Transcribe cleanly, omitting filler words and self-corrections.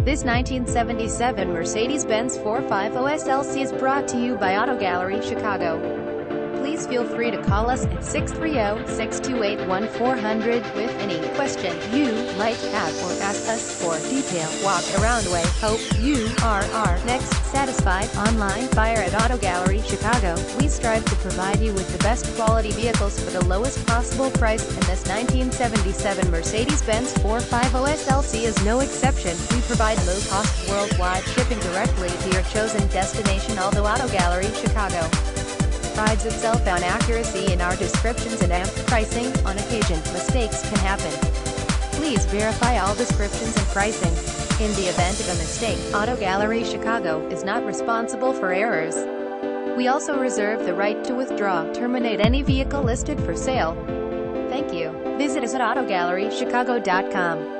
This 1977 Mercedes-Benz 450SLC is brought to you by Auto Gallery Chicago. Please feel free to call us at 630-628-1400 with any question you might have or ask us for detailed walk-around way. Hope you are our next satisfied online buyer at Auto Gallery Chicago. We strive to provide you with the best quality vehicles for the lowest possible price, and this 1977 Mercedes-Benz 450SLC is no exception. We provide low-cost worldwide shipping directly to your chosen destination, although Auto Gallery Chicago prides itself on accuracy in our descriptions and pricing. On occasion, mistakes can happen. Please verify all descriptions and pricing. In the event of a mistake, Auto Gallery Chicago is not responsible for errors. We also reserve the right to withdraw, terminate any vehicle listed for sale. Thank you. Visit us at AutoGalleryChicago.com.